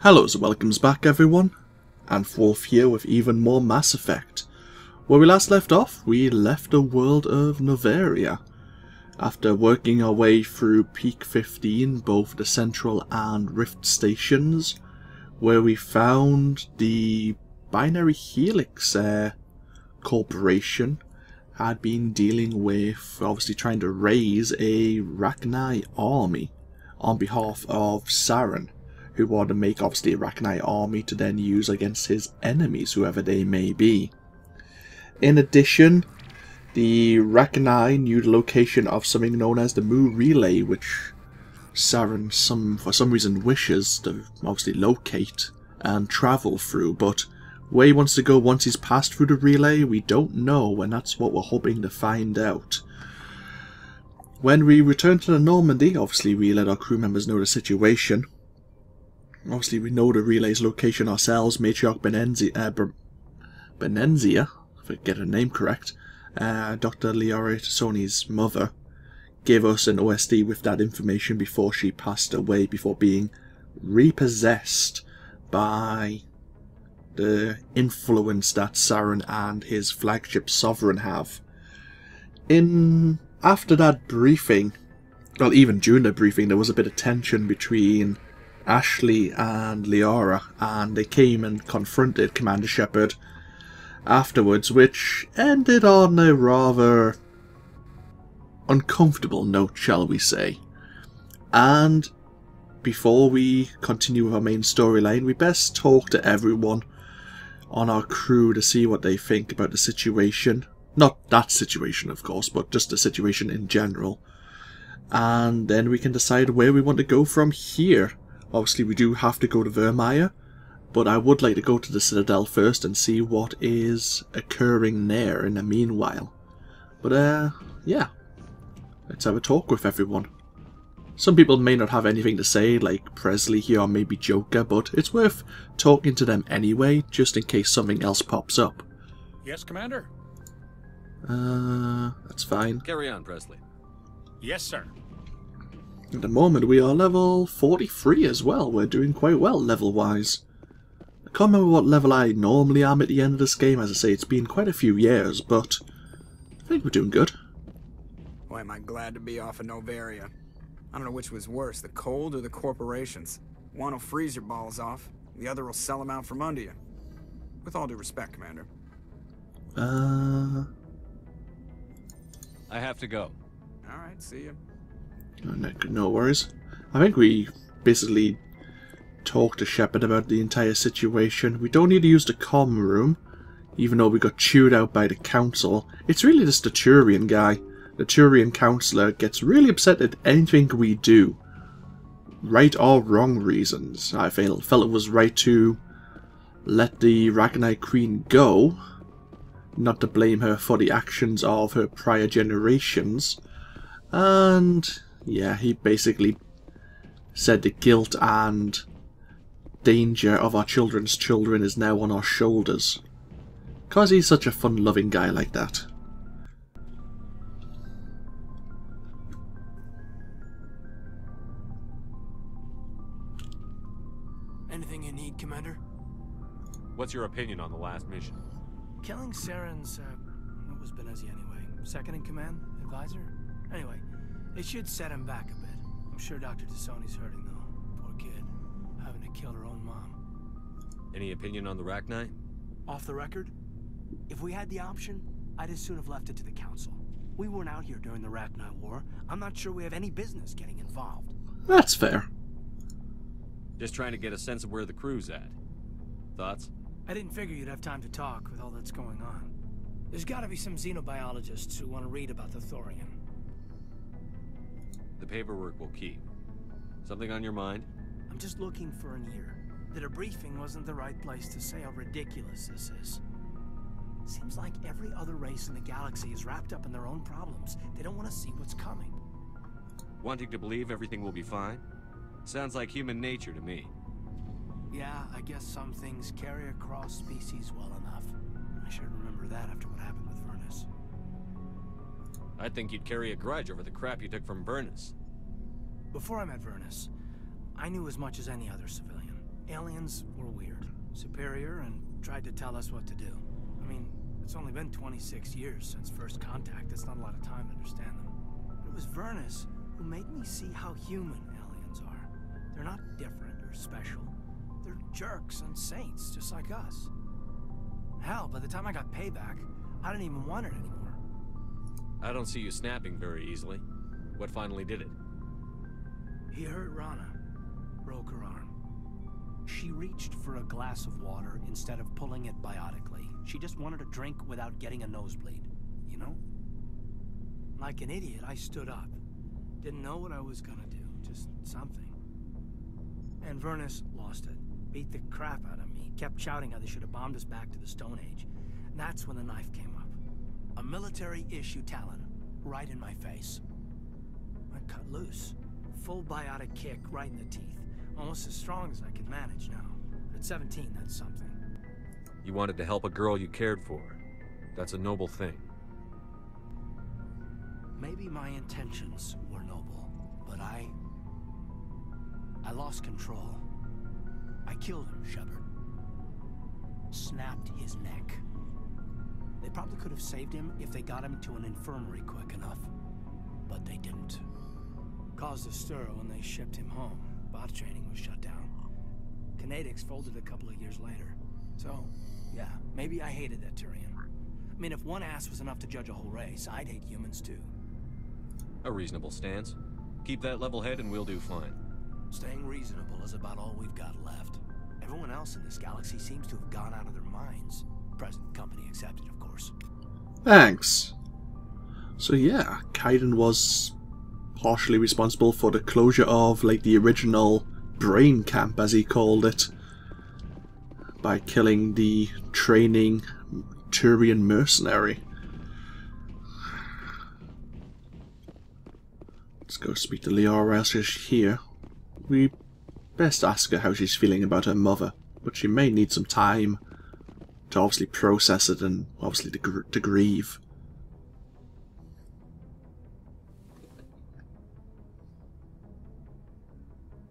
Hello and welcomes back everyone, AnthWolf here with even more Mass Effect. Where we last left off, we left the world of Noveria. After working our way through Peak 15, both the Central and Rift stations, where we found the Binary Helix Corporation had been dealing with, obviously trying to raise a Rachni army on behalf of Saren, who wanted to make obviously a Rachni army to then use against his enemies, whoever they may be. In addition, the Rachni knew the location of something known as the Mu Relay, which Saren for some reason wishes to obviously locate and travel through, but where he wants to go once he's passed through the relay, we don't know, and that's what we're hoping to find out. When we return to the Normandy, obviously we let our crew members know the situation. Obviously we know the relay's location ourselves. Matriarch Benenzia, if I get her name correct, Dr. Liara Tassoni's mother, gave us an OSD with that information before she passed away, before being repossessed by the influence that Saren and his flagship Sovereign have. After that briefing, well, even during the briefing, there was a bit of tension between Ashley and Liara, and they came and confronted Commander Shepard afterwards, which ended on a rather uncomfortable note, shall we say. And before we continue with our main storyline, we best talk to everyone on our crew to see what they think about the situation. Not that situation, of course, but just the situation in general. And then we can decide where we want to go from here. Obviously, we do have to go to Vermeer, but I would like to go to the Citadel first and see what is occurring there in the meanwhile. But, yeah. Let's have a talk with everyone. Some people may not have anything to say, like Presley here or maybe Joker, but it's worth talking to them anyway, just in case something else pops up. Yes, Commander? That's fine. Carry on, Presley. Yes, sir. At the moment we are level 43 as well. We're doing quite well level-wise. I can't remember what level I normally am at the end of this game. As I say, it's been quite a few years, but I think we're doing good. Boy, am I glad to be off of Noveria. I don't know which was worse, the cold or the corporations. One will freeze your balls off, the other will sell them out from under you. With all due respect, Commander. I have to go. Alright, see you. No worries. I think we basically talked to Shepard about the entire situation. We don't need to use the comm room, even though we got chewed out by the Council. It's really just the Turian guy. The Turian Councillor gets really upset at anything we do. Right or wrong reasons. I felt it was right to let the Rachni Queen go, not to blame her for the actions of her prior generations. And yeah, he basically said the guilt and danger of our children's children is now on our shoulders. 'Cause he's such a fun-loving guy like that. Anything you need, Commander? What's your opinion on the last mission? Killing Saren's, what was Benezi anyway? Second in command? Advisor? Anyway, it should set him back a bit. I'm sure Dr. Tassoni's hurting, though. Poor kid. Having to kill her own mom. Any opinion on the Rachni? Off the record? If we had the option, I'd as soon have left it to the Council. We weren't out here during the Rachni War. I'm not sure we have any business getting involved. That's fair. Just trying to get a sense of where the crew's at. Thoughts? I didn't figure you'd have time to talk with all that's going on. There's gotta be some xenobiologists who want to read about the Thorian. The paperwork will keep. Something on your mind? I'm just looking for an ear. The debriefing wasn't the right place to say how ridiculous this is. Seems like every other race in the galaxy is wrapped up in their own problems. They don't want to see what's coming. Wanting to believe everything will be fine? Sounds like human nature to me. Yeah, I guess some things carry across species well enough. I should remember that after what happened with Vernus. I think you'd carry a grudge over the crap you took from Vernus. Before I met Vernus, I knew as much as any other civilian. Aliens were weird, superior, and tried to tell us what to do. I mean, it's only been 26 years since first contact. That's not a lot of time to understand them. But it was Vernus who made me see how human aliens are. They're not different or special. They're jerks and saints, just like us. Hell, by the time I got payback, I didn't even want it anymore. I don't see you snapping very easily. What finally did it? He hurt Rana. Broke her arm. She reached for a glass of water instead of pulling it biotically. She just wanted a drink without getting a nosebleed, you know? Like an idiot, I stood up. Didn't know what I was gonna do, just something. And Vernus lost it. Beat the crap out of me. Kept shouting how they should have bombed us back to the Stone Age. And that's when the knife came up. A military-issue talon, right in my face. I cut loose. Full biotic kick right in the teeth. Almost as strong as I can manage now. At 17, that's something. You wanted to help a girl you cared for. That's a noble thing. Maybe my intentions were noble, but I lost control. I killed him, Shepard. Snapped his neck. They probably could have saved him if they got him to an infirmary quick enough. But they didn't. Caused a stir when they shipped him home. Bot training was shut down. Kinetics folded a couple of years later. So, yeah, maybe I hated that Turian. I mean, if one ass was enough to judge a whole race, I'd hate humans too. A reasonable stance. Keep that level head and we'll do fine. Staying reasonable is about all we've got left. Everyone else in this galaxy seems to have gone out of their minds. Present company accepted, of course. Thanks. So yeah, Kaiden was partially responsible for the closure of, like, the original brain camp, as he called it, by killing the training Turian mercenary. Let's go speak to Liara as she's here. We best ask her how she's feeling about her mother, but she may need some time to obviously process it and obviously to grieve.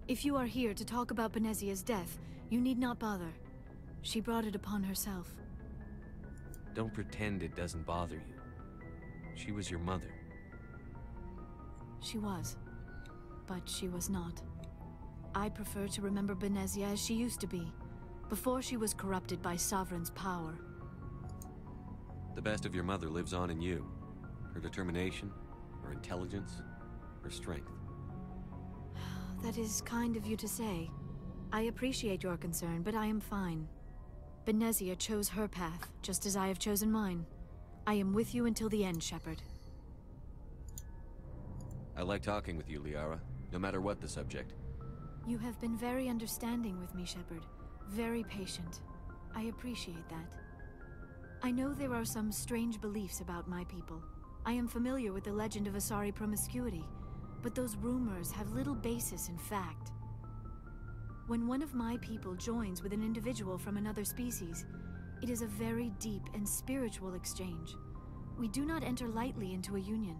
If you are here to talk about Benezia's death, you need not bother. She brought it upon herself. Don't pretend it doesn't bother you. She was your mother. She was. But she was not. I prefer to remember Benezia as she used to be, before she was corrupted by Sovereign's power. The best of your mother lives on in you. Her determination, her intelligence, her strength. That is kind of you to say. I appreciate your concern, but I am fine. Benezia chose her path, just as I have chosen mine. I am with you until the end, Shepard. I like talking with you, Liara, no matter what the subject. You have been very understanding with me, Shepard. Very patient. I appreciate that. I know there are some strange beliefs about my people. I am familiar with the legend of Asari promiscuity, but those rumors have little basis in fact. When one of my people joins with an individual from another species, it is a very deep and spiritual exchange. We do not enter lightly into a union.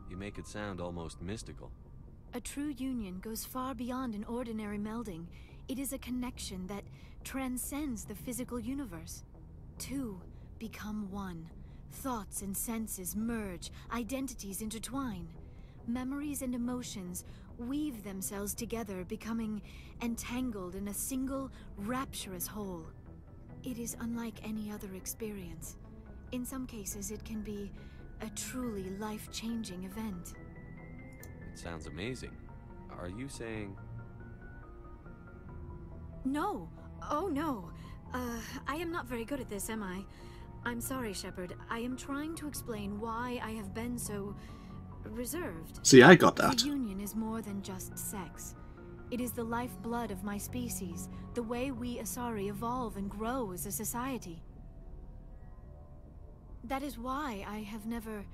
You make it sound almost mystical. A true union goes far beyond an ordinary melding. It is a connection that transcends the physical universe. Two become one. Thoughts and senses merge, identities intertwine. Memories and emotions weave themselves together, becoming entangled in a single, rapturous whole. It is unlike any other experience. In some cases, it can be a truly life-changing event. It sounds amazing. Are you saying... No. Oh, no. I am not very good at this, am I? I'm sorry, Shepard. I am trying to explain why I have been so... reserved. See, I got that. The union is more than just sex. It is the lifeblood of my species, the way we Asari evolve and grow as a society. That is why I have never...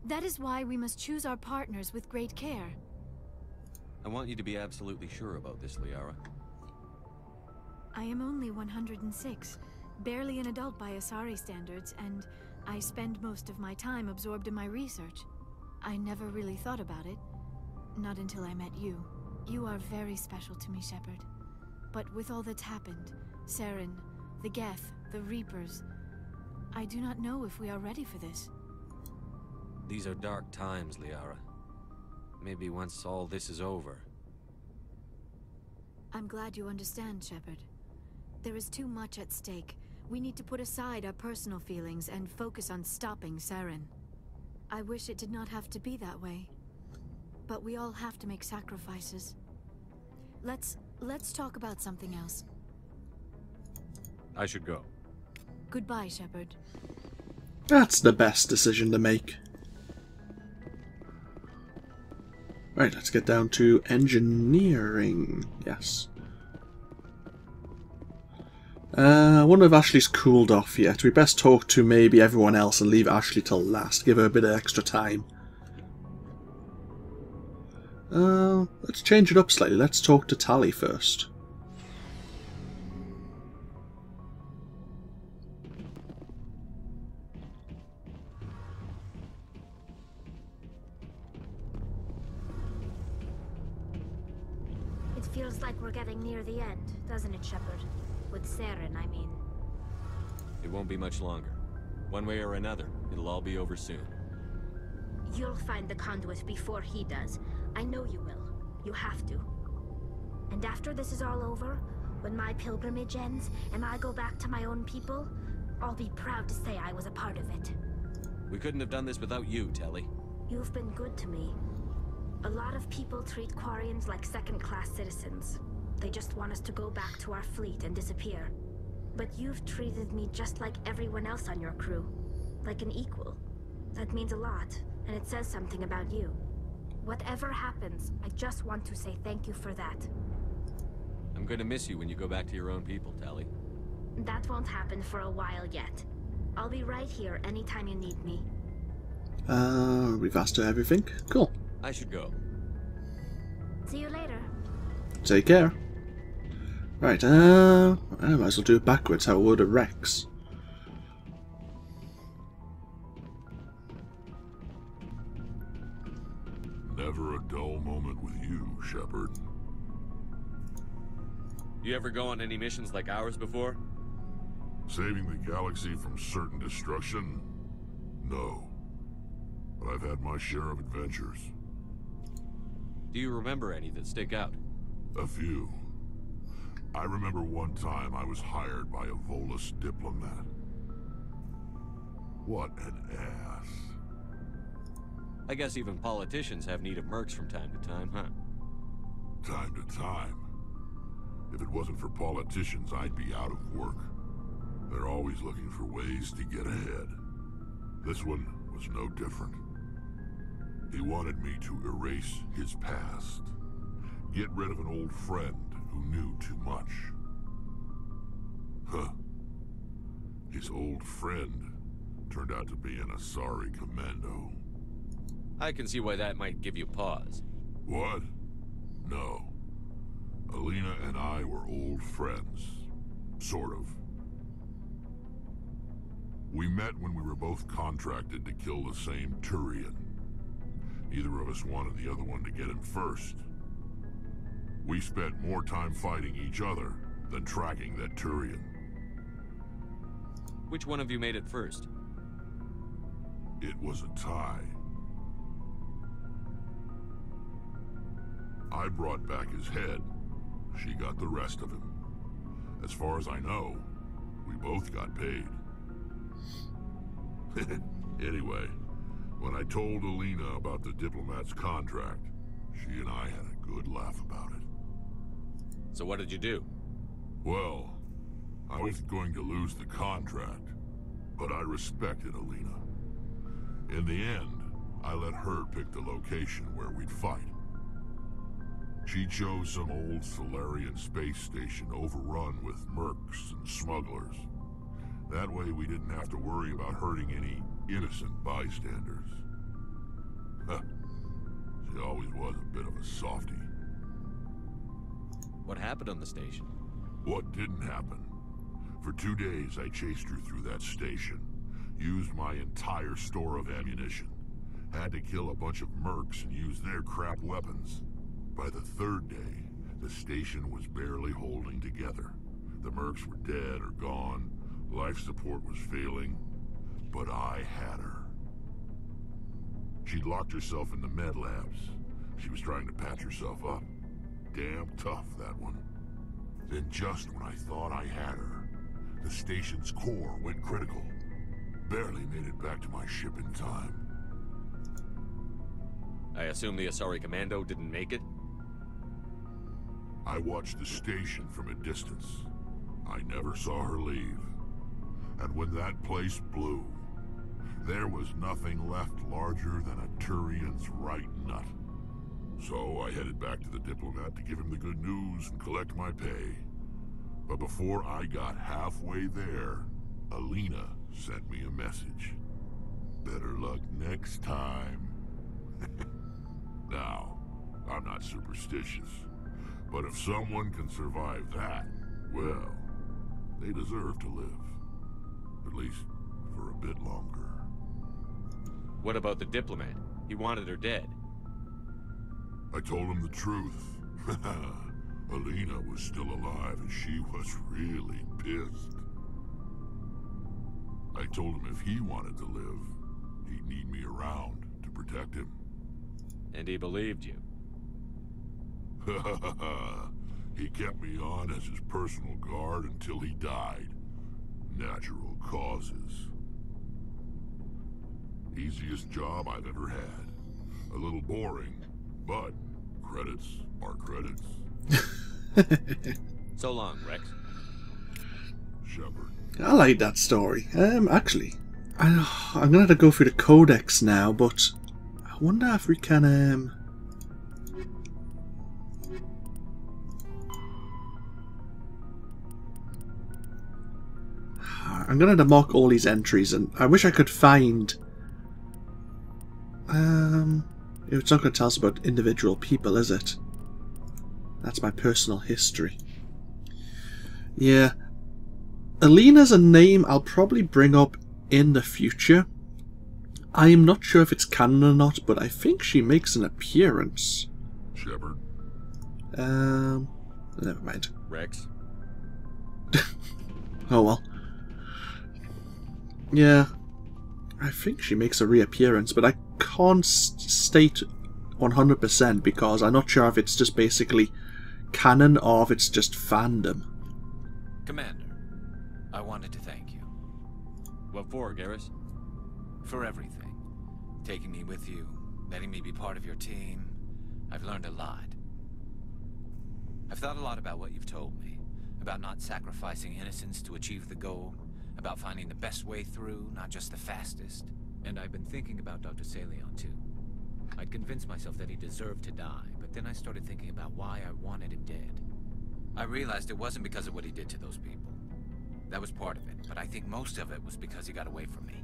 that is why we must choose our partners with great care. I want you to be absolutely sure about this, Liara. I am only 106, barely an adult by Asari standards, and I spend most of my time absorbed in my research. I never really thought about it. Not until I met you. You are very special to me, Shepard. But with all that's happened, Saren, the Geth, the Reapers, I do not know if we are ready for this. These are dark times, Liara. Maybe once all this is over. I'm glad you understand, Shepard. There is too much at stake. We need to put aside our personal feelings and focus on stopping Saren. I wish it did not have to be that way. But we all have to make sacrifices. Let's talk about something else. I should go. Goodbye, Shepard. That's the best decision to make. Right, let's get down to engineering. Yes. I wonder if Ashley's cooled off yet. We best talk to maybe everyone else and leave Ashley till last. Give her a bit of extra time. Let's change it up slightly. Let's talk to Tali first. It feels like we're getting near the end, doesn't it, Shepard? With Saren, I mean. It won't be much longer. One way or another, it'll all be over soon. You'll find the Conduit before he does. I know you will. You have to. And after this is all over, when my pilgrimage ends and I go back to my own people, I'll be proud to say I was a part of it. We couldn't have done this without you, Tali. You've been good to me. A lot of people treat Quarians like second-class citizens. They just want us to go back to our fleet and disappear. But you've treated me just like everyone else on your crew. Like an equal. That means a lot, and it says something about you. Whatever happens, I just want to say thank you for that. I'm going to miss you when you go back to your own people, Tali. That won't happen for a while yet. I'll be right here anytime you need me. We've asked her everything. Cool. I should go. See you later. Take care. Right, I might as well do it backwards, how it would at Rex. Never a dull moment with you, Shepard. You ever go on any missions like ours before? Saving the galaxy from certain destruction? No. But I've had my share of adventures. Do you remember any that stick out? A few. I remember one time I was hired by a Volus diplomat. What an ass. I guess even politicians have need of mercs from time to time, huh? Time to time. If it wasn't for politicians, I'd be out of work. They're always looking for ways to get ahead. This one was no different. He wanted me to erase his past. Get rid of an old friend who knew too much. Huh. His old friend turned out to be an Asari commando. I can see why that might give you pause. What? No. Alina and I were old friends. Sort of. We met when we were both contracted to kill the same Turian. Neither of us wanted the other one to get him first. We spent more time fighting each other than tracking that Turian. Which one of you made it first? It was a tie. I brought back his head. She got the rest of him. As far as I know, we both got paid. Anyway, when I told Alina about the diplomat's contract, she and I had a good laugh about it. So what did you do? Well, I was going to lose the contract, but I respected Alina. In the end, I let her pick the location where we'd fight. She chose some old Solarian space station overrun with mercs and smugglers. That way we didn't have to worry about hurting any innocent bystanders. She always was a bit of a softie. What happened on the station? What didn't happen? For 2 days I chased her through that station. Used my entire store of ammunition. Had to kill a bunch of mercs and use their crap weapons. By the third day, the station was barely holding together. The mercs were dead or gone, life support was failing, but I had her. She'd locked herself in the med labs. She was trying to patch herself up. Damn tough, that one. Then just when I thought I had her, the station's core went critical. Barely made it back to my ship in time. I assume the Asari Commando didn't make it? I watched the station from a distance. I never saw her leave. And when that place blew, there was nothing left larger than a Turian's right nut. So I headed back to the diplomat to give him the good news and collect my pay. But before I got halfway there, Alina sent me a message. Better luck next time. Now, I'm not superstitious, but if someone can survive that, well, they deserve to live. At least for a bit longer. What about the diplomat? He wanted her dead. I told him the truth. Alina was still alive and she was really pissed. I told him if he wanted to live, he'd need me around to protect him. And he believed you. He kept me on as his personal guard until he died. Natural causes. Easiest job I've ever had. A little boring, but credits are credits. So long, Rex. Shepard. I like that story. Actually, I'm gonna have to go through the codex now, but I wonder if we can, I'm gonna have to mark all these entries, and I wish I could find... It's not gonna tell us about individual people, is it? That's my personal history. Yeah. Alina's a name I'll probably bring up in the future. I am not sure if it's canon or not, but I think she makes an appearance. Shepard. Never mind. Rex. Oh well. Yeah. I think she makes a reappearance, but I can't state 100% because I'm not sure if it's just basically canon or if it's just fandom. Commander, I wanted to thank you. What for, Garrus? For everything. Taking me with you, letting me be part of your team. I've learned a lot. I've thought a lot about what you've told me. About not sacrificing innocence to achieve the goal. About finding the best way through, not just the fastest. And I've been thinking about Dr. Saleon, too. I'd convinced myself that he deserved to die, but then I started thinking about why I wanted him dead. I realized it wasn't because of what he did to those people. That was part of it, but I think most of it was because he got away from me.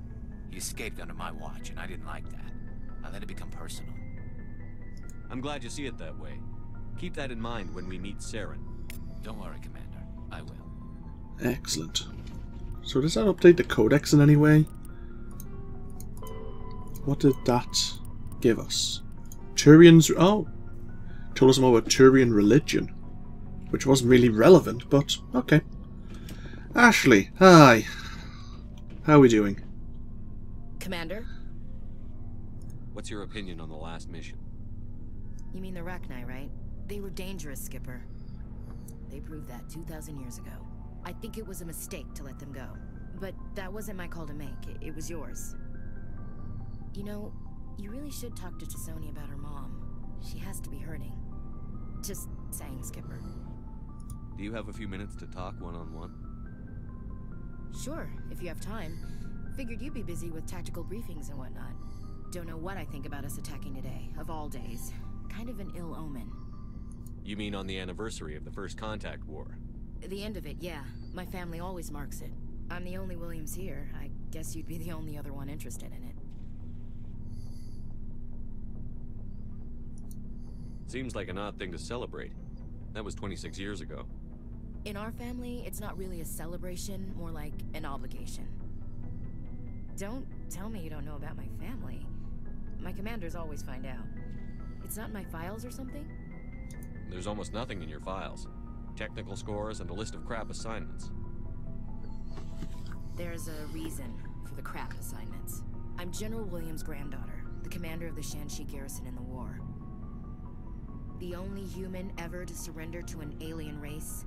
He escaped under my watch, and I didn't like that. I let it become personal. I'm glad you see it that way. Keep that in mind when we meet Saren. Don't worry, Commander. I will. Excellent. So does that update the codex in any way? What did that give us? Turian's... Oh! Told us more about Turian religion. Which wasn't really relevant, but okay. Ashley, hi. How are we doing? Commander? What's your opinion on the last mission? You mean the Rachni, right? They were dangerous, Skipper. They proved that 2,000 years ago. I think it was a mistake to let them go. But that wasn't my call to make. It was yours. You know, you really should talk to T'Soni about her mom. She has to be hurting. Just saying, Skipper. Do you have a few minutes to talk one-on-one? Sure, if you have time. Figured you'd be busy with tactical briefings and whatnot. Don't know what I think about us attacking today, of all days. Kind of an ill omen. You mean on the anniversary of the First Contact War? The end of it, yeah. My family always marks it. I'm the only Williams here. I guess you'd be the only other one interested in it. Seems like an odd thing to celebrate. That was 26 years ago. In our family, it's not really a celebration, more like an obligation. Don't tell me you don't know about my family. My commanders always find out. It's not in my files or something? There's almost nothing in your files. Technical scores and a list of crap assignments. There's a reason for the crap assignments. I'm General Williams' granddaughter, the commander of the Shanxi garrison in the war. The only human ever to surrender to an alien race.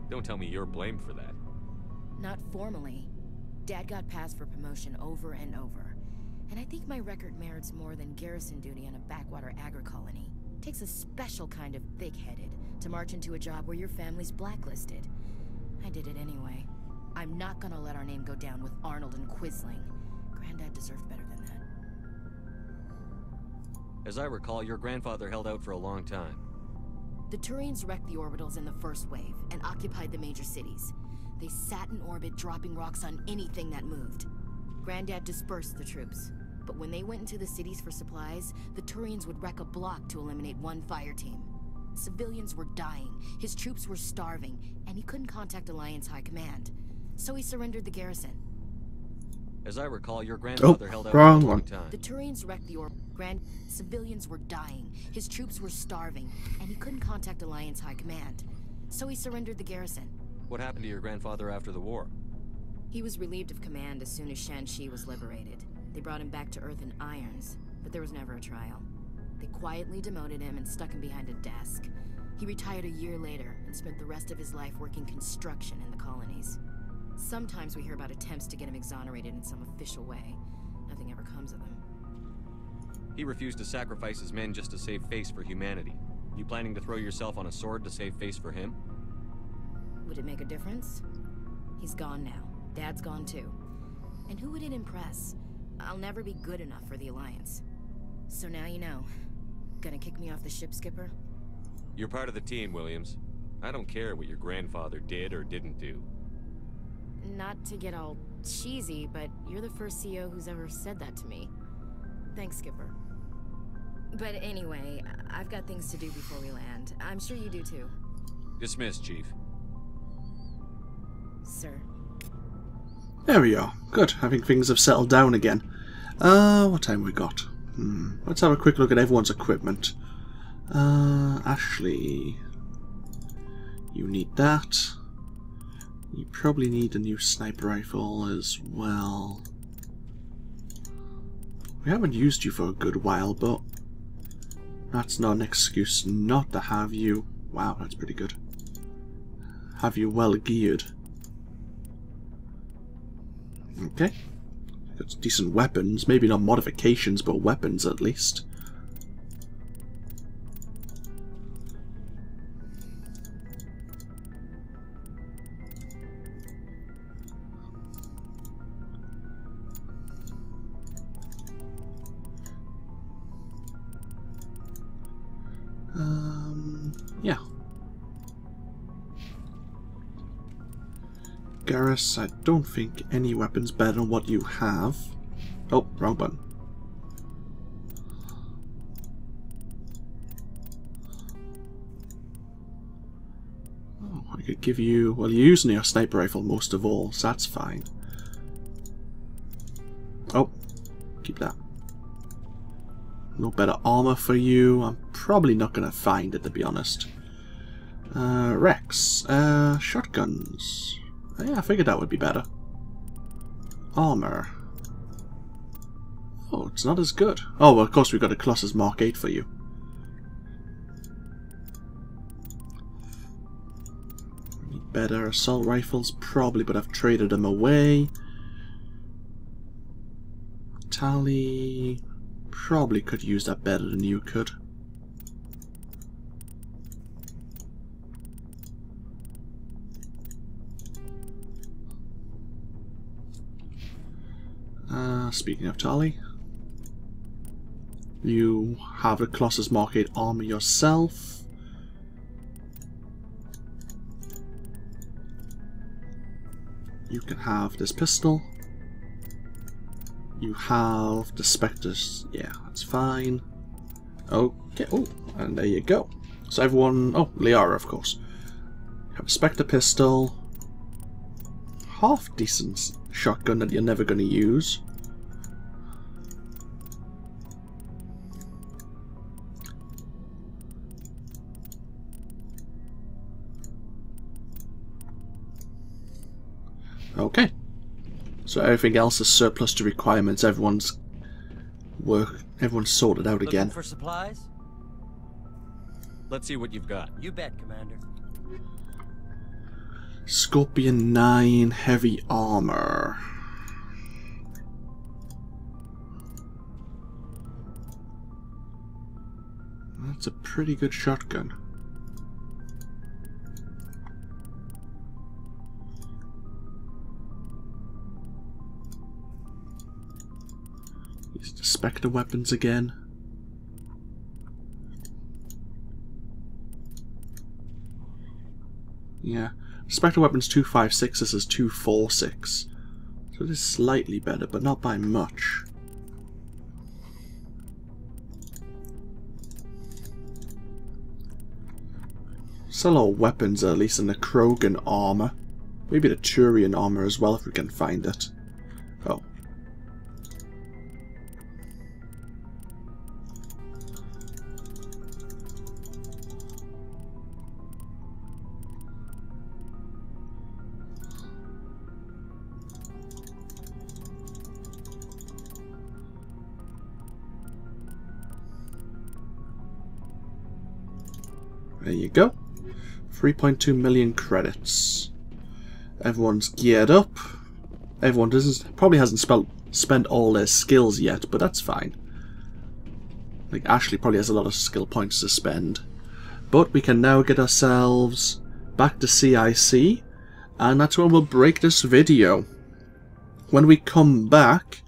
Don't tell me you're blamed for that. Not formally. Dad got passed for promotion over and over. And I think my record merits more than garrison duty on a backwater agri-colony. Takes a special kind of thick-headed to march into a job where your family's blacklisted. I did it anyway. I'm not gonna let our name go down with Arnold and Quisling. Granddad deserved better than that. As I recall, your grandfather held out for a long time. The Turians wrecked the orbitals in the first wave and occupied the major cities. They sat in orbit, dropping rocks on anything that moved. Granddad dispersed the troops, but when they went into the cities for supplies, the Turians would wreck a block to eliminate one fire team. Civilians were dying, his troops were starving, and he couldn't contact Alliance High Command. So he surrendered the garrison. As I recall, your grandfather held out for a wrong long one. time. The Turians wrecked the Civilians were dying, his troops were starving, and he couldn't contact Alliance High Command. So he surrendered the garrison. What happened to your grandfather after the war? He was relieved of command as soon as Shanxi was liberated. They brought him back to Earth in irons, but there was never a trial. They quietly demoted him and stuck him behind a desk. He retired a year later and spent the rest of his life working construction in the colonies. Sometimes we hear about attempts to get him exonerated in some official way. Nothing ever comes of them. He refused to sacrifice his men just to save face for humanity. You planning to throw yourself on a sword to save face for him? Would it make a difference? He's gone now. Dad's gone too. And who would it impress? I'll never be good enough for the Alliance. So now you know. Gonna kick me off the ship, Skipper? You're part of the team, Williams. I don't care what your grandfather did or didn't do. Not to get all cheesy, but you're the first CEO who's ever said that to me. Thanks, Skipper. But anyway, I've got things to do before we land. I'm sure you do too. Dismissed, Chief. Sir. There we are. Good. I think things have settled down again. What time we got? Let's have a quick look at everyone's equipment. Ashley. You need that. You probably need a new sniper rifle as well. We haven't used you for a good while, but that's not an excuse not to have you. Wow, that's pretty good. Have you well geared. Okay. Got decent weapons. Maybe not modifications, but weapons at least. Yeah. Garrus, I don't think any weapon's better than what you have. Oh, wrong button. Oh, I could give you... Well, you're using your sniper rifle most of all, so that's fine. Oh, keep that. No better armor for you. I'm probably not going to find it, to be honest. Rex. Shotguns. Yeah, I figured that would be better. Armor. Oh, it's not as good. Oh, well, of course we've got a Colossus Mark 8 for you. Need better assault rifles, probably, but I've traded them away. Tally... Probably could use that better than you could. Speaking of Tally, you have a Colossus Mark 8 armor yourself. You can have this pistol. You have the Spectres. Yeah, that's fine. Okay, oh, and there you go. So everyone... Oh, Liara, of course. You have a Spectre pistol. Half decent shotgun that you're never going to use. Okay. So everything else is surplus to requirements. Everyone's sorted out again. Looking for supplies? Let's see what you've got. You bet, Commander. Scorpion 9 heavy armor. That's a pretty good shotgun. Use the Spectre weapons again. Yeah, Spectre weapons 256, this is 246. So it is slightly better, but not by much. Sell all weapons, at least in the Krogan armor. Maybe the Turian armor as well if we can find it. Oh. There you go. 3.2 million credits. Everyone's geared up. Everyone probably hasn't spent all their skills yet, but that's fine. Like Ashley probably has a lot of skill points to spend. But we can now get ourselves back to CIC, and that's when we'll break this video. When we come back,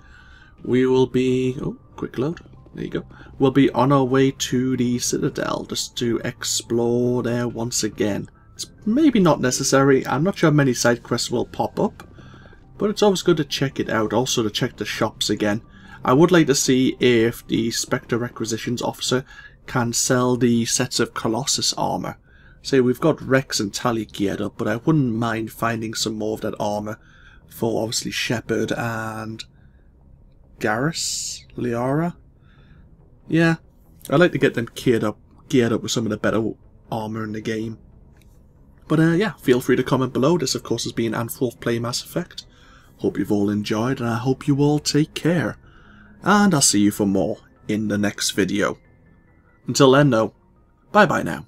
we will be... Oh, quick load. There you go. We'll be on our way to the Citadel just to explore there once again. It's maybe not necessary. I'm not sure how many side quests will pop up, but it's always good to check it out. Also to check the shops again. I would like to see if the Spectre Requisitions Officer can sell the sets of Colossus armor. Say we've got Rex and Tali geared up, but I wouldn't mind finding some more of that armor for obviously Shepard and Garrus, Liara. Yeah, I'd like to get them geared up with some of the better armor in the game. But yeah, feel free to comment below. This of course has been AnthWolf Play Mass Effect. Hope you've all enjoyed, and I hope you all take care. And I'll see you for more in the next video. Until then though, bye bye now.